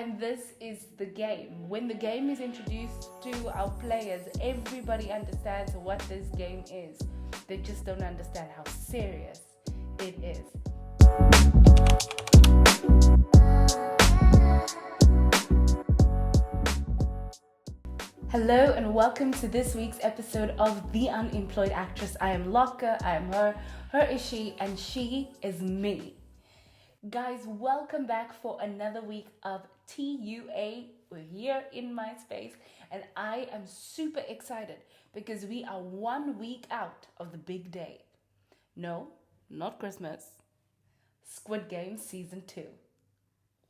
And this is the game. When the game is introduced to our players, everybody understands what this game is. They just don't understand how serious it is. Hello and welcome to this week's episode of The Unemployed Actress. I am Lobcke, I am her is she, and she is me. Guys, welcome back for another week of TUA. We're here in my space and I am super excited because we are 1 week out of the big day. No, not Christmas. Squid Game Season 2.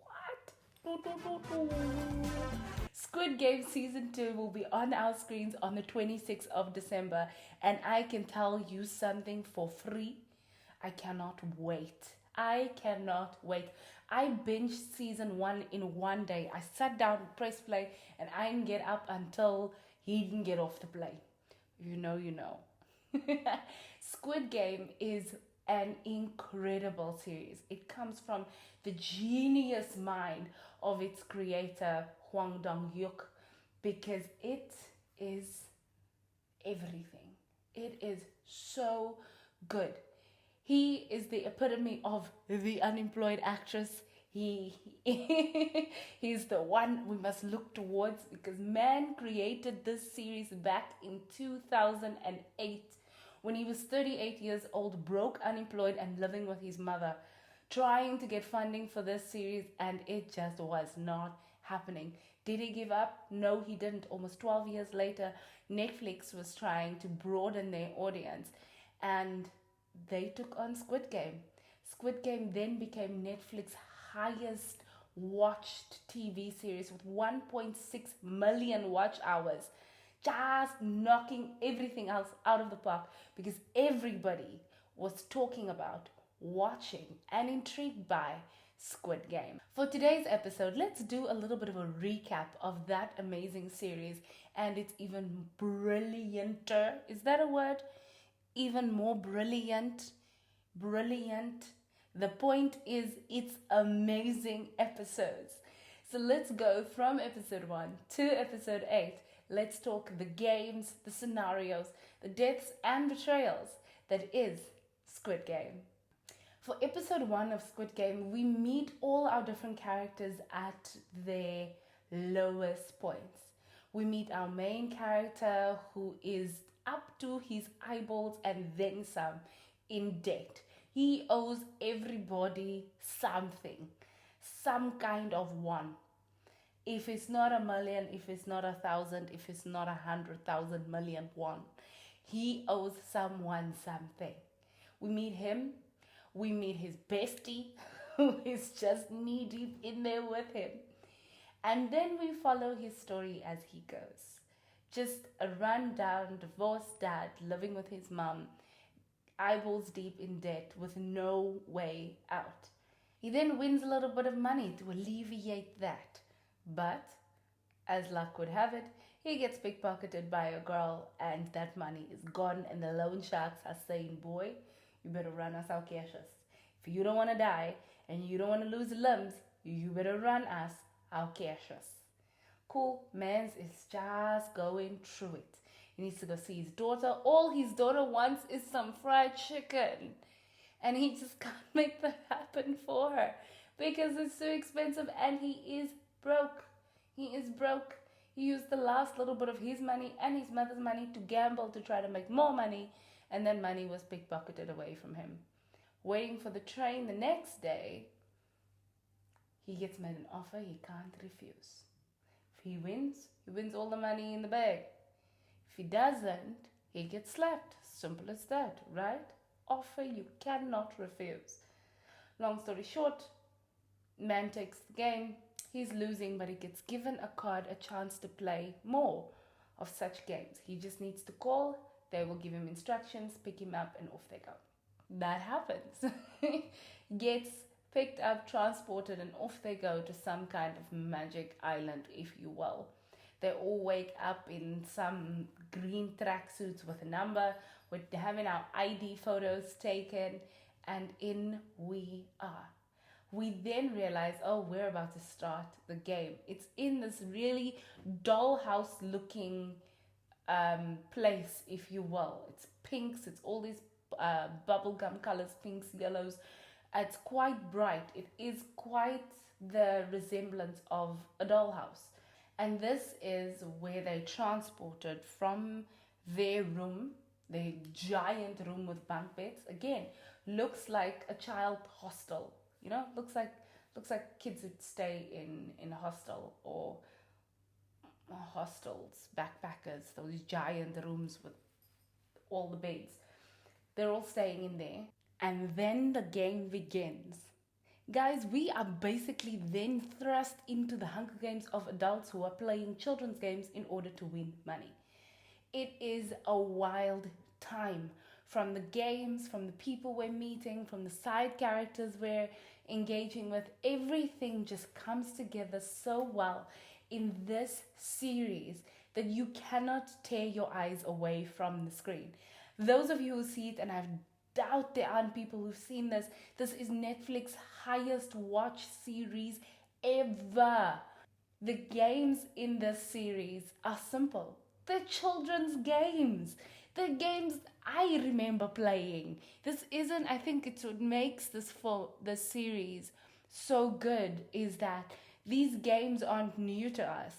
What? Squid Game Season 2 will be on our screens on the 26th of December, and I can tell you something for free. I cannot wait. I binged season 1 in 1 day. I sat down, pressed play, and I didn't get up until he didn't get off the plane. You know. Squid Game is an incredible series. It comes from the genius mind of its creator, Hwang Dong-hyuk, because it is everything. It is so good. He is the epitome of the unemployed actress. He's the one we must look towards because man created this series back in 2008 when he was 38 years old, broke, unemployed, and living with his mother, trying to get funding for this series, and it just was not happening. Did he give up? No, he didn't. Almost 12 years later, Netflix was trying to broaden their audience, and they took on Squid Game. Squid Game then became Netflix's highest watched TV series with 1.6 million watch hours, just knocking everything else out of the park because everybody was talking about, watching, and intrigued by Squid Game. For today's episode, let's do a little bit of a recap of that amazing series, and it's even brillianter. Is that a word? Even more brilliant. The point is, it's amazing episodes. So let's go from episode 1 to episode 8. Let's talk the games, the scenarios, the deaths and betrayals that is Squid Game. For episode 1 of Squid Game, we meet all our different characters at their lowest points. We meet our main character who is up to his eyeballs and then some in debt. He owes everybody something, some kind of one. If it's not 1 million, if it's not 1,000, if it's not 100,000 million won, he owes someone something. We meet him. We meet his bestie, who is just knee deep in there with him. And then we follow his story as he goes. Just a run-down, divorced dad living with his mom, eyeballs deep in debt with no way out. He then wins a little bit of money to alleviate that. But, as luck would have it, he gets pickpocketed by a girl and that money is gone, and the loan sharks are saying, boy, you better run us our cashes. If you don't want to die and you don't want to lose limbs, you better run us our cashes. Cool, mans is just going through it. He needs to go see his daughter. All his daughter wants is some fried chicken. And he just can't make that happen for her because it's so expensive and he is broke. He used the last little bit of his money and his mother's money to gamble to try to make more money, and then money was pickpocketed away from him. Waiting for the train the next day, he gets made an offer he can't refuse. If he wins all the money in the bag. If he doesn't, he gets slapped. Simple as that, right? Offer you cannot refuse. Long story short, man takes the game. He's losing, but he gets given a card, a chance to play more of such games. He just needs to call. They will give him instructions, pick him up, and off they go. That happens. Gets picked up, transported, and off they go to some kind of magic island, if you will. They all wake up in some green tracksuits with a number. We're having our ID photos taken, and in we are. We then realize, oh, we're about to start the game. It's in this really dollhouse looking place, if you will. It's pinks, it's all these bubblegum colors, pinks, yellows. It's quite bright. It is quite the resemblance of a dollhouse. And this is where they transported from their room, their giant room with bunk beds. Again, looks like a child hostel. You know, looks like kids would stay in a hostel or hostels, backpackers, those giant rooms with all the beds. They're all staying in there. And then the game begins. Guys, we are basically then thrust into the Hunger Games of adults who are playing children's games in order to win money. It is a wild time. From the games, from the people we're meeting, from the side characters we're engaging with, everything just comes together so well in this series that you cannot tear your eyes away from the screen. Those of you who see it, and I doubt there aren't people who've seen this, this is Netflix's highest watch series ever. The games in this series are simple. They're children's games. The games I remember playing. This isn't, I think it's what makes this series so good is that these games aren't new to us.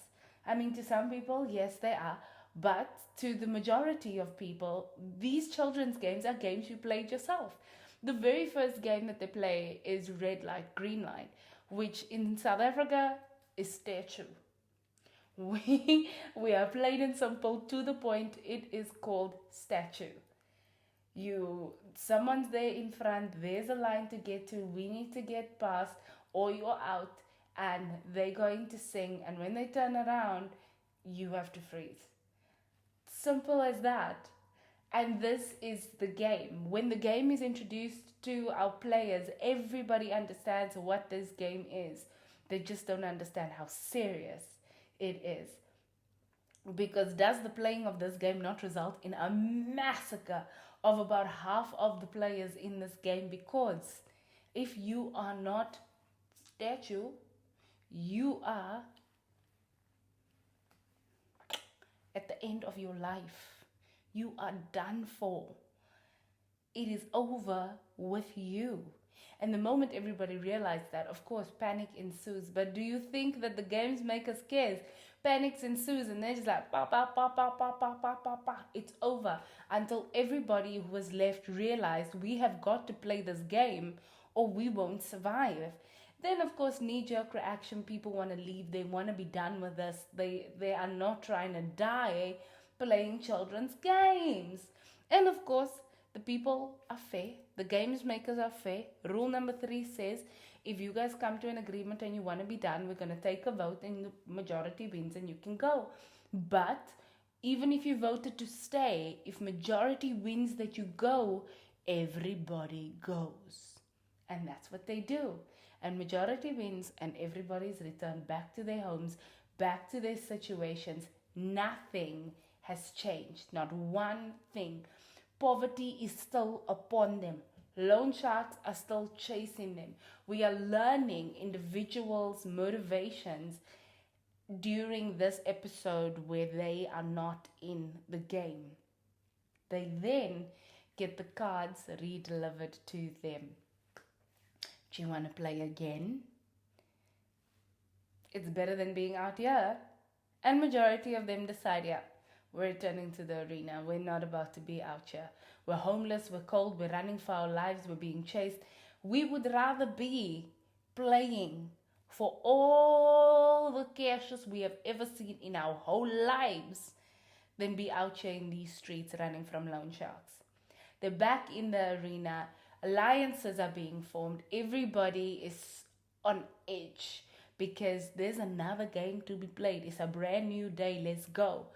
I mean, to some people, yes, they are. But to the majority of people, these children's games are games you played yourself. The very first game that they play is red light, green light, which in South Africa is statue. We are plain and simple to the point. It is called statue. Someone's there in front, there's a line to get to, we need to get past, or you're out, and they're going to sing, and when they turn around, you have to freeze. Simple as that. And this is the game. When the game is introduced to our players, everybody understands what this game is. They just don't understand how serious it is. Because does the playing of this game not result in a massacre of about half of the players in this game? Because if you are not statue, you are at the end of your life. You are done for. It is over with you. And the moment everybody realized that, of course, panic ensues. But do you think that the games make us scared? Panic ensues and they're just like, pa, pa, pa, pa, pa, pa, pa, pa, pa. It's over. Until everybody who was left realized we have got to play this game or we won't survive. Then, of course, knee-jerk reaction. People want to leave. They want to be done with this. They are not trying to die playing children's games. And, of course, the people are fair. The games makers are fair. Rule number 3 says, if you guys come to an agreement and you want to be done, we're going to take a vote and the majority wins and you can go. But even if you voted to stay, if majority wins that you go, everybody goes. And that's what they do. And majority wins and everybody's returned back to their homes, back to their situations. Nothing has changed. Not one thing. Poverty is still upon them. Loan sharks are still chasing them. We are learning individuals' motivations during this episode where they are not in the game. They then get the cards re-delivered to them. Do you want to play again? It's better than being out here. And majority of them decide, yeah, we're returning to the arena. We're not about to be out here. We're homeless, we're cold, we're running for our lives, we're being chased. We would rather be playing for all the cashes we have ever seen in our whole lives than be out here in these streets running from loan sharks. They're back in the arena. Alliances are being formed. Everybody is on edge because there's another game to be played. It's a brand new day. Let's go.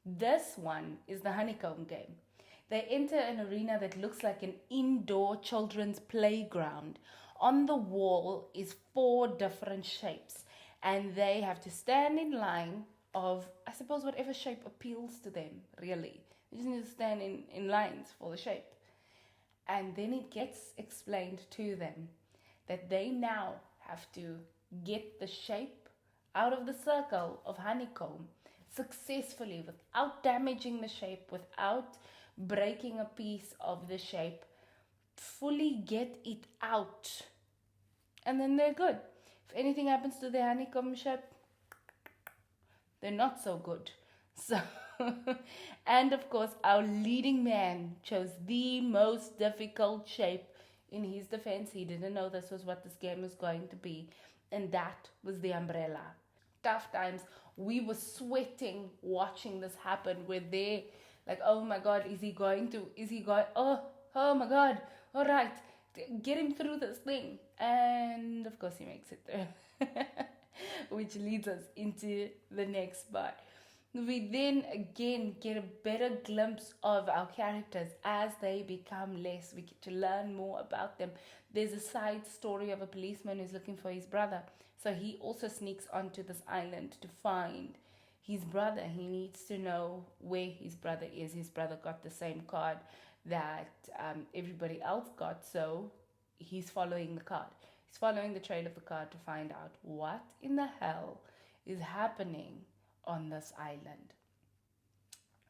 This one is the honeycomb game. They enter an arena that looks like an indoor children's playground. On the wall is 4 different shapes, and they have to stand in line of, I suppose, whatever shape appeals to them, really. They just need to stand in lines for the shape. And then it gets explained to them that they now have to get the shape out of the circle of honeycomb successfully without damaging the shape, without breaking a piece of the shape, fully get it out, and then they're good. If anything happens to the honeycomb shape, they're not so good. So, and of course, our leading man chose the most difficult shape. In his defense, he didn't know this was what this game was going to be, and that was the umbrella. Tough times. We were sweating watching this happen. We're there, like, oh my god, is he going to? Is he going? Oh my god! All right, get him through this thing, and of course, he makes it through, which leads us into the next part. We then again get a better glimpse of our characters as they become less. We get to learn more about them. There's a side story of a policeman who's looking for his brother. So he also sneaks onto this island to find his brother. He needs to know where his brother is. His brother got the same card that everybody else got, so he's following the card. He's following the trail of the card to find out what in the hell is happening on this island.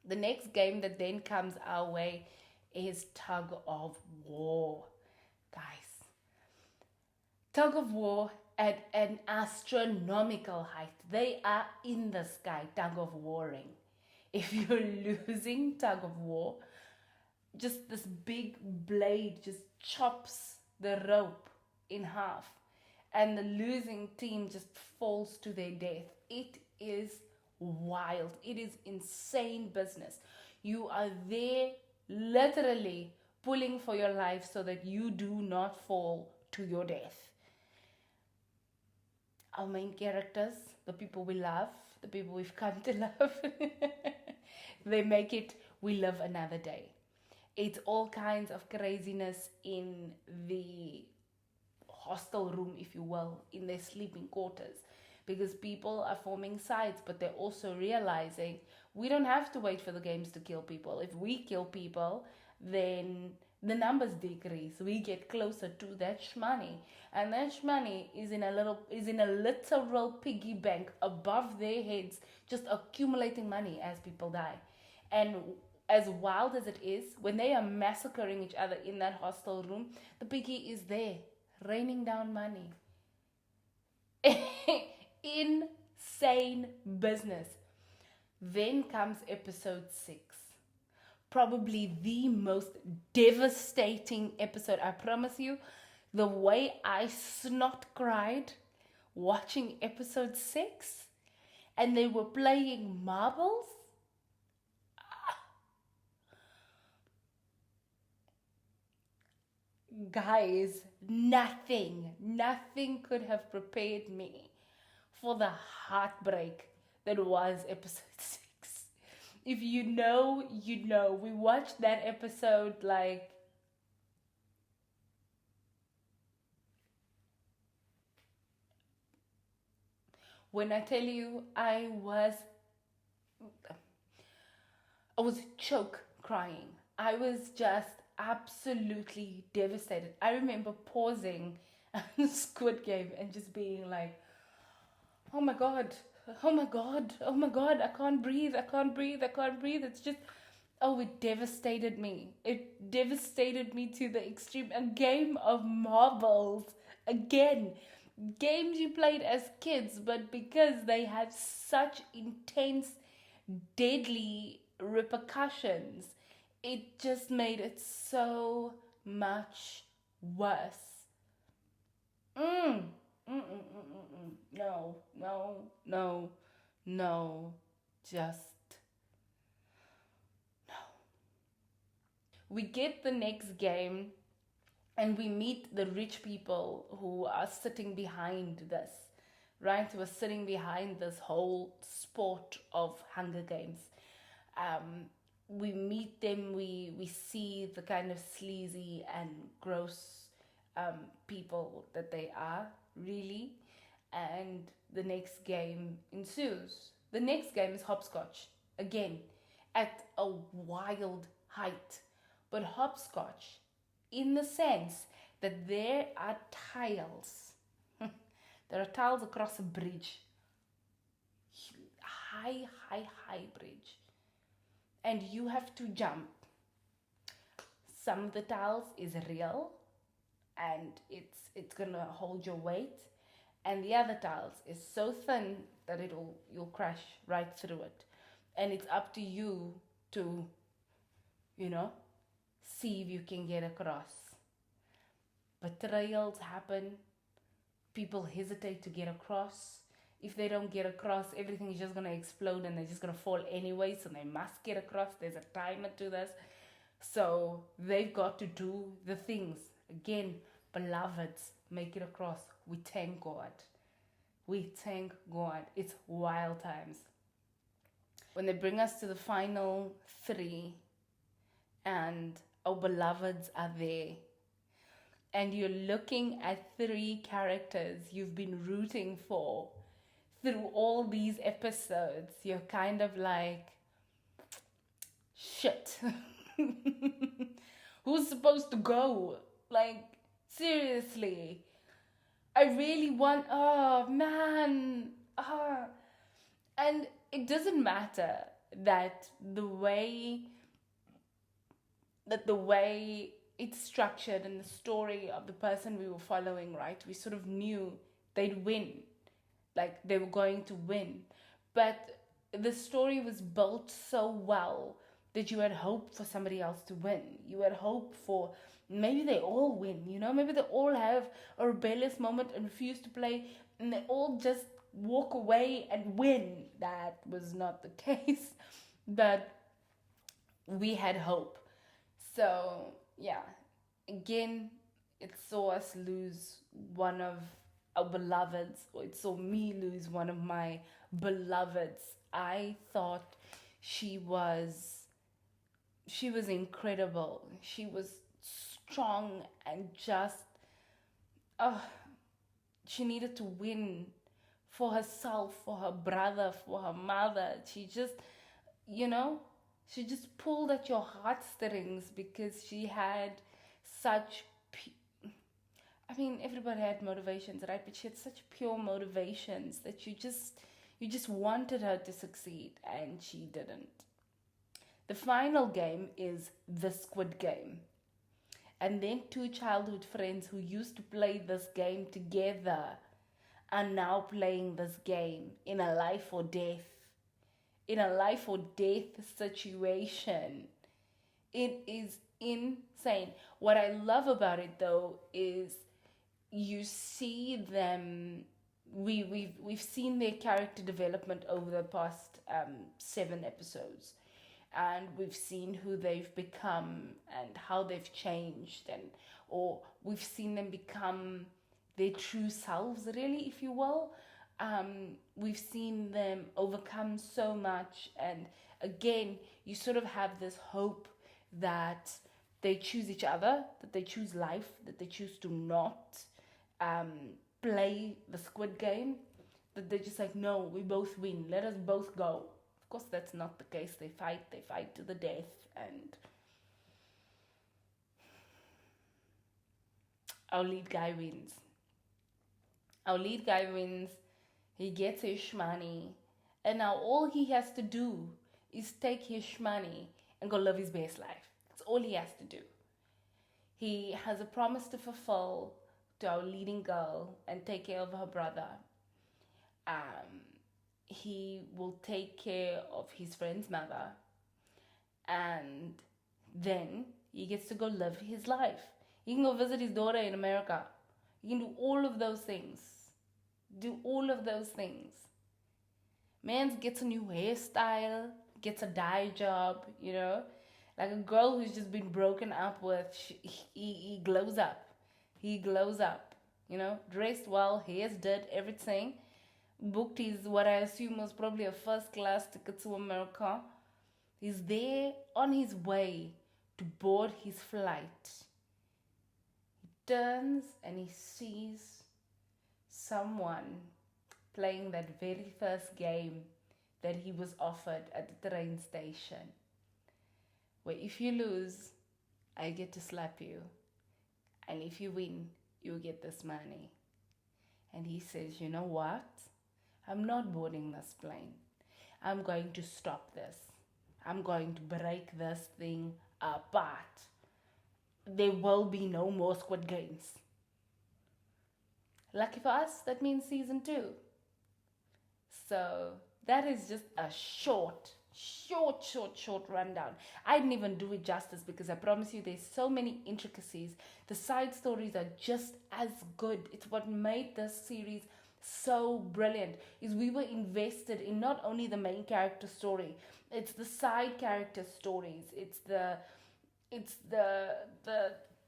The next game that then comes our way is Tug of War. Guys, Tug of War at an astronomical height. They are in the sky, tug of warring. If you're losing Tug of War, just this big blade just chops the rope in half, and the losing team just falls to their death. It is wild. It is insane business. You are there literally pulling for your life so that you do not fall to your death. Our main characters, the people we love, the people we've come to love, they make it, we live another day. It's all kinds of craziness in the hostel room, if you will, in their sleeping quarters, because people are forming sides, but they're also realizing we don't have to wait for the games to kill people. If we kill people, then the numbers decrease. We get closer to that shmoney, and that shmoney is in a literal piggy bank above their heads, just accumulating money as people die. And as wild as it is, when they are massacring each other in that hostel room, the piggy is there, raining down money. Insane business. Then comes episode 6. Probably the most devastating episode. I promise you, the way I snot cried watching episode 6, and they were playing marbles. Guys, nothing could have prepared me for the heartbreak that was episode 6. If you know, you know. We watched that episode like, when I tell you I was choke crying. I was just absolutely devastated. I remember pausing Squid Game and just being like, oh my god, oh my god, oh my god, I can't breathe. It's just, oh, it devastated me. It devastated me to the extreme. A game of marbles. Again, games you played as kids, but because they have such intense, deadly repercussions, it just made it so much worse. No, just no. We get the next game, and we meet the rich people who are sitting behind this, right? Who are sitting behind this whole sport of Hunger Games. We meet them, we see the kind of sleazy and gross people that they are, really. And the next game ensues. The next game is hopscotch, again, at a wild height. But hopscotch, in the sense that there are tiles. There are tiles across a bridge. High bridge. And you have to jump. Some of the tiles is real and it's gonna hold your weight. And the other tiles is so thin that you'll crash right through it. And it's up to you to, see if you can get across. Betrayals happen. People hesitate to get across. If they don't get across, everything is just going to explode and they're just going to fall anyway. So they must get across. There's a timer to this. So they've got to do the things. Again, beloveds, make it across. We thank God. We thank God. It's wild times. When they bring us to the final 3 and our beloveds are there, and you're looking at 3 characters you've been rooting for through all these episodes, you're kind of like, shit. Who's supposed to go? Like, seriously. I really want, oh man. And it doesn't matter that the way it's structured and the story of the person we were following, right? We sort of knew they'd win. Like, they were going to win. But the story was built so well that you had hope for somebody else to win. You had hope for maybe they all win, maybe they all have a rebellious moment and refuse to play and they all just walk away and win. That was not the case, but we had hope. So yeah, again, it saw us lose one of our beloveds, or it saw me lose one of my beloveds. I thought she was incredible. She was strong and just, she needed to win for herself, for her brother, for her mother. She just, she just pulled at your heartstrings because she had such, everybody had motivations, right? But she had such pure motivations that you just wanted her to succeed, and she didn't. The final game is the Squid Game. And then 2 childhood friends who used to play this game together are now playing this game in a life or death situation. It is insane. What I love about it though is you see them, we've seen their character development over the past 7 episodes. And we've seen who they've become and how they've changed, or we've seen them become their true selves, really, if you will. We've seen them overcome so much, and again, you sort of have this hope that they choose each other, that they choose life, that they choose to not play the Squid Game, that they're just like, no, we both win, let us both go. Of course, that's not the case. They fight to the death, and our lead guy wins. He gets his shmoney, and now all he has to do is take his shmoney and go live his best life. That's all he has to do. He has a promise to fulfill to our leading girl and take care of her brother. He will take care of his friend's mother, and then he gets to go live his life. He can go visit his daughter in America. He can do all of those things. Man gets a new hairstyle, gets a dye job, like a girl who's just been broken up with. He glows up. Dressed well, hair's did, everything. Booked his, what I assume was probably a first-class ticket to America. He's there on his way to board his flight. He turns and he sees someone playing that very first game that he was offered at the train station, where if you lose, I get to slap you. and if you win, you get this money. And he says, you know what? I'm not boarding this plane. I'm going to stop this. I'm going to break this thing apart. There will be no more Squid Games. Lucky for us, that means season 2. So that is just a short rundown. I didn't even do it justice because I promise you there's so many intricacies. The side stories are just as good. It's what made this series so brilliant, is we were invested in not only the main character story, it's the side character stories, it's the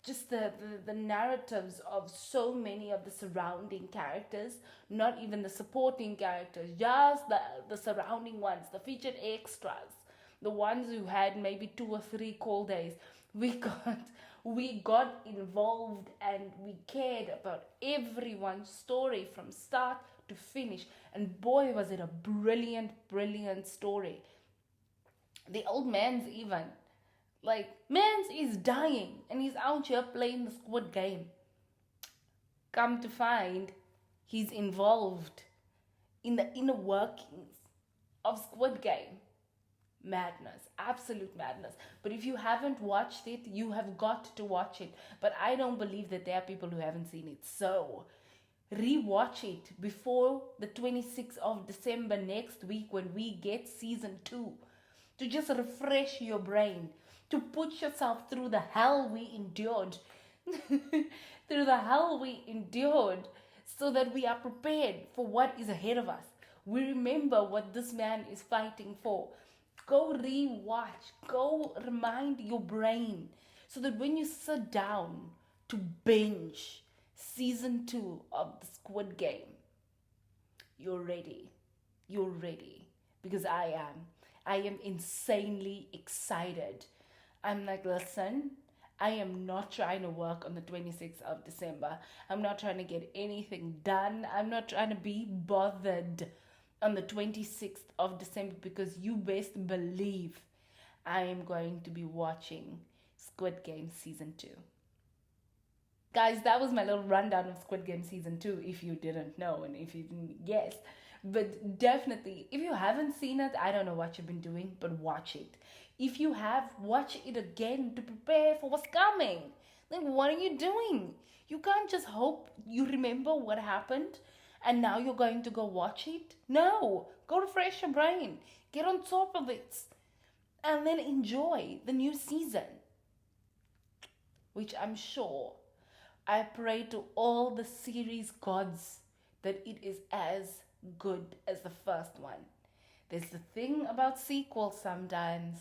just the narratives of so many of the surrounding characters, not even the supporting characters, just the surrounding ones, the featured extras, the ones who had maybe 2 or 3 call days. We got involved and we cared about everyone's story from start to finish. And boy, was it a brilliant story. The old man's even like, Mans is dying and he's out here playing the Squid Game. Come to find, he's involved in the inner workings of Squid Game. Madness, absolute madness. But if you haven't watched it, you have got to watch it. But I don't believe that there are people who haven't seen it. So, rewatch it before the 26th of December next week when we get season 2. To just refresh your brain, to put yourself through the hell we endured, so that we are prepared for what is ahead of us. We remember what this man is fighting for. Go rewatch, go remind your brain, so that when you sit down to binge season 2 of the Squid Game, you're ready. You're ready. Because I am. I am insanely excited. I'm like, listen, I am not trying to work on the 26th of December. I'm not trying to get anything done. I'm not trying to be bothered on the 26th of December, because you best believe I am going to be watching Squid Game Season 2. Guys, that was my little rundown of Squid Game Season 2, if you didn't know and if you didn't guess. But definitely, if you haven't seen it, I don't know what you've been doing, but watch it. If you have, watch it again to prepare for what's coming. Like, what are you doing? You can't just hope you remember what happened and now you're going to go watch it. No, go refresh your brain. Get on top of it. And then enjoy the new season. Which I'm sure, I pray to all the series gods that it is as good as the first one. There's the thing about sequels sometimes.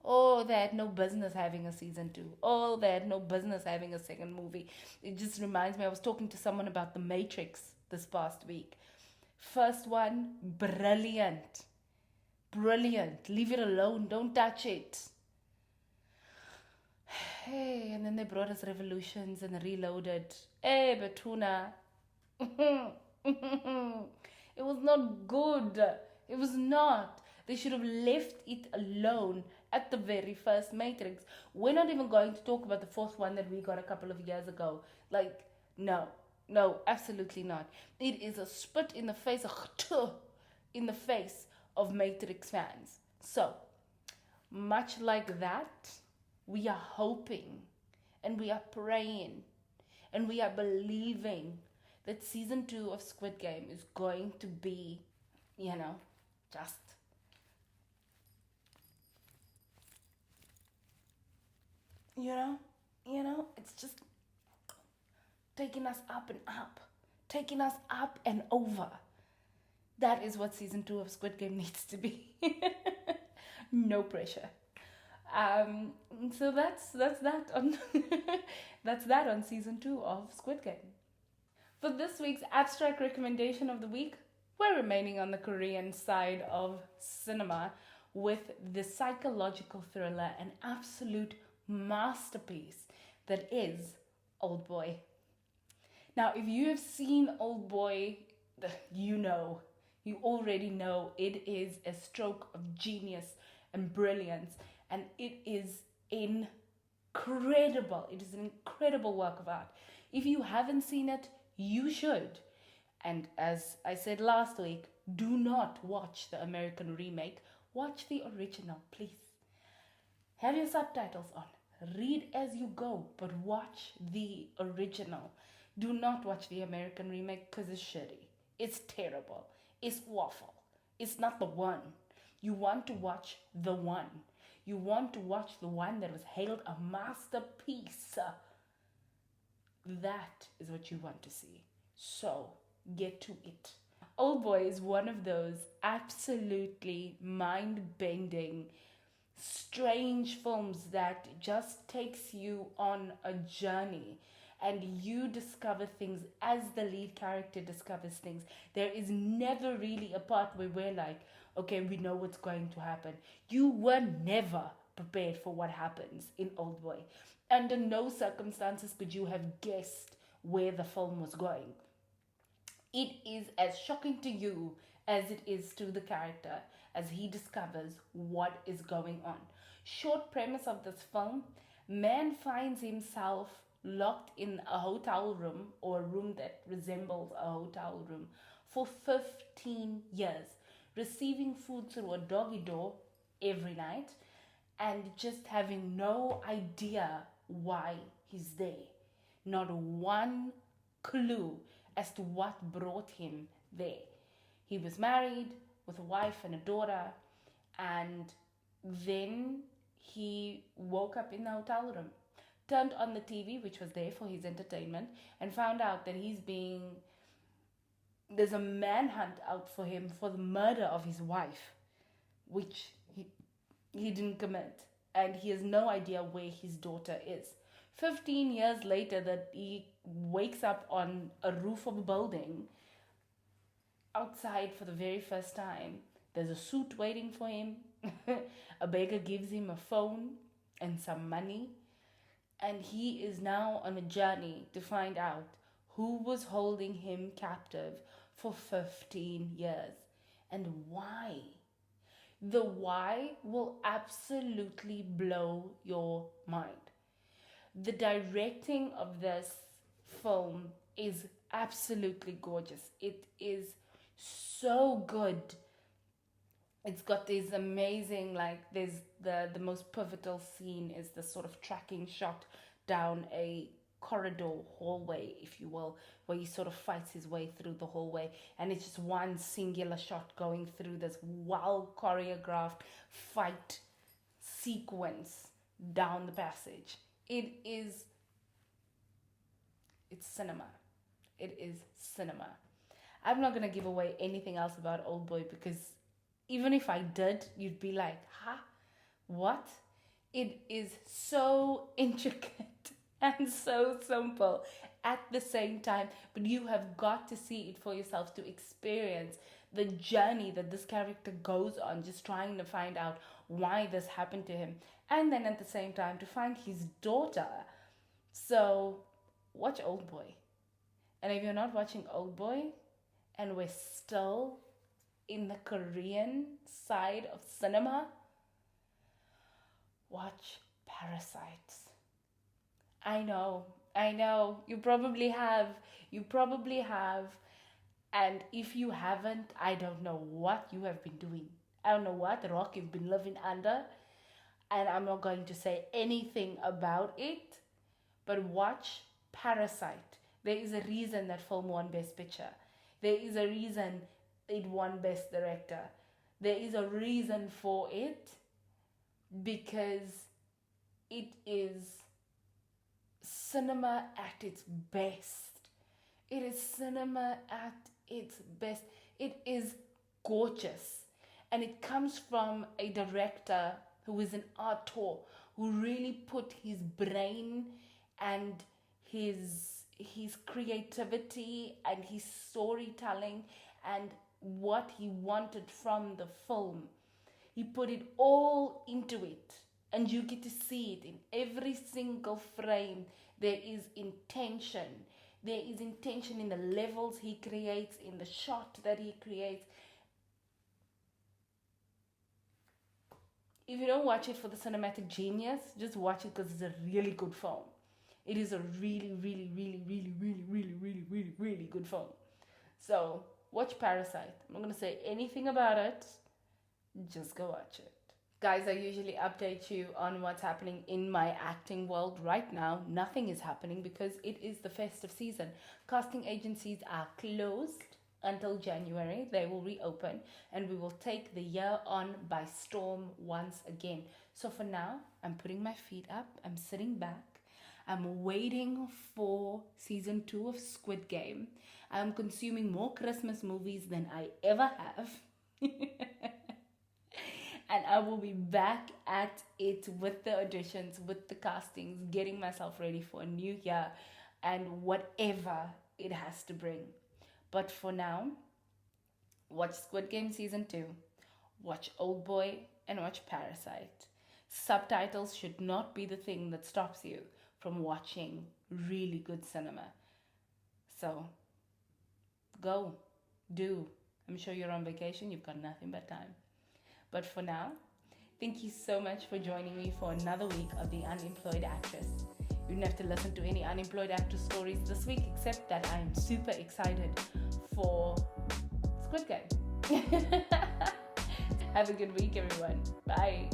Oh, they had no business having a season 2. Oh, they had no business having a second movie. It just reminds me, I was talking to someone about The Matrix this past week. First one, brilliant. Brilliant. Leave it alone. Don't touch it. Hey, and then they brought us Revolutions and Reloaded. Hey, Betuna. It was not good. It was not. They should have left it alone at the very first Matrix. We're not even going to talk about the fourth one that we got a couple of years ago. Like, no, absolutely not. It is a spit in the face, in the face of Matrix fans. So, much like that, we are hoping and we are praying and we are believing that season 2 of Squid Game is going to be, just it's just taking us up and up, taking us up and over. That is what season 2 of Squid Game needs to be. No pressure. So that's that on that's that on season 2 of Squid Game. For this week's abstract recommendation of the week, we're remaining on the Korean side of cinema with the psychological thriller, an absolute masterpiece that is Oldboy. Now, if you have seen Oldboy, you already know it is a stroke of genius and brilliance, and it is incredible. It is an incredible work of art. If you haven't seen it, you should. And as I said last week, do not watch the American remake. Watch the original, please. Have your subtitles on. Read as you go, but watch the original. Do not watch the American remake because it's shitty. It's terrible. It's awful. It's not the one. You want to watch the one. You want to watch the one that was hailed a masterpiece. That is what you want to see. So, get to it. Oldboy is one of those absolutely mind bending, strange films that just takes you on a journey and you discover things as the lead character discovers things. There is never really a part where we're like, okay, we know what's going to happen. You were never prepared for what happens in Oldboy. Under no circumstances could you have guessed where the film was going. It is as shocking to you as it is to the character as he discovers what is going on. Short premise of this film: man finds himself locked in a hotel room, or a room that resembles a hotel room, for 15 years, receiving food through a doggy door every night and just having no idea why he's there. Not one clue as to what brought him there. He was married with a wife and a daughter, and then he woke up in the hotel room, turned on the TV, which was there for his entertainment, and found out that there's a manhunt out for him for the murder of his wife, which he didn't commit, and he has no idea where his daughter is. 15 years later, that he wakes up on a roof of a building outside for the very first time. There's a suit waiting for him. A beggar gives him a phone and some money, and he is now on a journey to find out who was holding him captive for 15 years and why. The why will absolutely blow your mind. The directing of this film is absolutely gorgeous. It is so good. It's got these amazing, there's the most pivotal scene is the sort of tracking shot down a corridor hallway, if you will, where he sort of fights his way through the hallway, and it's just one singular shot going through this well choreographed fight sequence down the passage. It's cinema. It is cinema. I'm not going to give away anything else about Oldboy, because even if I did, you'd be like, huh? What? It is so intricate and so simple at the same time, but you have got to see it for yourself to experience the journey that this character goes on, just trying to find out why this happened to him, and then at the same time to find his daughter. So watch Oldboy. And if you're not watching Oldboy, and we're still in the Korean side of cinema, watch Parasites. I know, you probably have, and if you haven't, I don't know what you have been doing. I don't know what rock you've been living under, and I'm not going to say anything about it, but watch Parasite. There is a reason that film won Best Picture. There is a reason it won Best Director. There is a reason for it, because it is cinema at its best. It is cinema at its best. It is gorgeous. And it comes from a director who is an auteur, who really put his brain and his creativity and his storytelling and what he wanted from the film. He put it all into it, and you get to see it in every single frame. There is intention. There is intention in the levels he creates, in the shot that he creates. If you don't watch it for the cinematic genius, just watch it because it's a really good film. It is a really, really, really, really, really, really, really, really, really good film. So watch Parasite. I'm not gonna say anything about it. Just go watch it. Guys, I usually update you on what's happening in my acting world. Right now, nothing is happening because it is the festive season. Casting agencies are closed until January. They will reopen and we will take the year on by storm once again. So for now, I'm putting my feet up. I'm sitting back. I'm waiting for season 2 of Squid Game. I'm consuming more Christmas movies than I ever have. And I will be back at it with the auditions, with the castings, getting myself ready for a new year and whatever it has to bring. But for now, watch Squid Game season 2, watch Oldboy, and watch Parasite. Subtitles should not be the thing that stops you from watching really good cinema. So, go, do. I'm sure you're on vacation, you've got nothing but time. But for now, thank you so much for joining me for another week of The Unemployed Actress. You don't have to listen to any unemployed actress stories this week, except that I'm super excited for Squid Game. Have a good week, everyone. Bye.